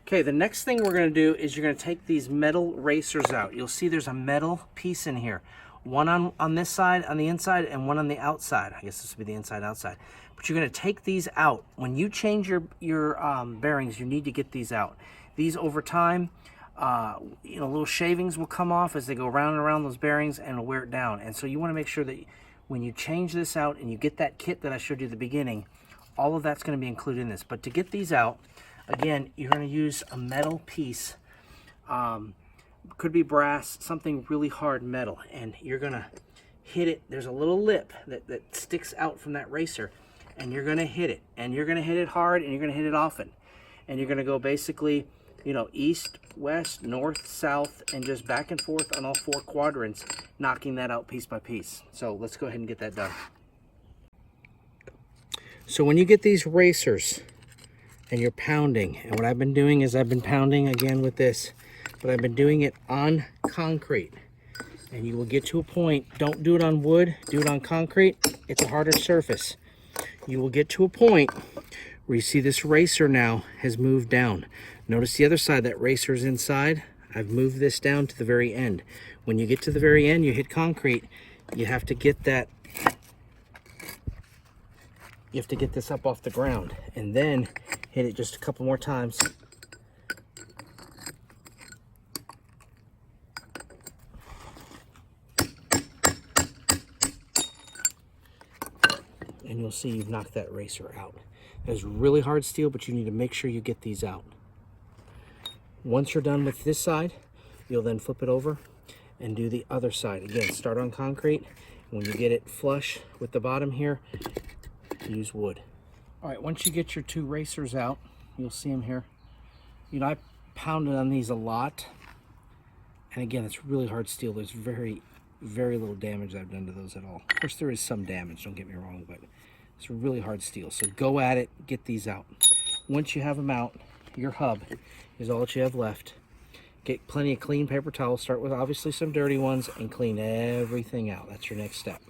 Okay, the next thing we're going to do is you're going to take these metal racers out. You'll see there's a metal piece in here. One on this side, on the inside, and one on the outside. I guess this would be the inside outside. But you're going to take these out. When you change your bearings, you need to get these out. These over time, little shavings will come off as they go round and around those bearings and it'll wear it down. And so you want to make sure that when you change this out and you get that kit that I showed you at the beginning, all of that's going to be included in this. But to get these out, again, you're going to use a metal piece. Could be brass, something really hard metal. And you're going to hit it. There's a little lip that sticks out from that racer. And you're going to hit it. And you're going to hit it hard and you're going to hit it often. And you're going to go basically, east, west, north, south, and just back and forth on all 4 quadrants, knocking that out piece by piece. So let's go ahead and get that done. So when you get these racers and you're pounding, and what I've been doing is I've been pounding again with this, but I've been doing it on concrete. And you will get to a point, don't do it on wood, do it on concrete. It's a harder surface. You will get to a point where you see this racer now has moved down. Notice the other side, that racer's inside. I've moved this down to the very end. When you get to the very end, you hit concrete, you have to get that, you have to get this up off the ground and then hit it just a couple more times. And you'll see you've knocked that racer out. That is really hard steel, but you need to make sure you get these out. Once you're done with this side, you'll then flip it over and do the other side. Again, start on concrete. When you get it flush with the bottom here, use wood. All right, once you get your 2 racers out, you'll see them here. I pounded on these a lot. And again, it's really hard steel. There's very, very little damage I've done to those at all. Of course, there is some damage, don't get me wrong, but it's really hard steel. So go at it, get these out. Once you have them out, your hub is all that you have left. Get plenty of clean paper towels. Start with obviously some dirty ones and clean everything out. That's your next step.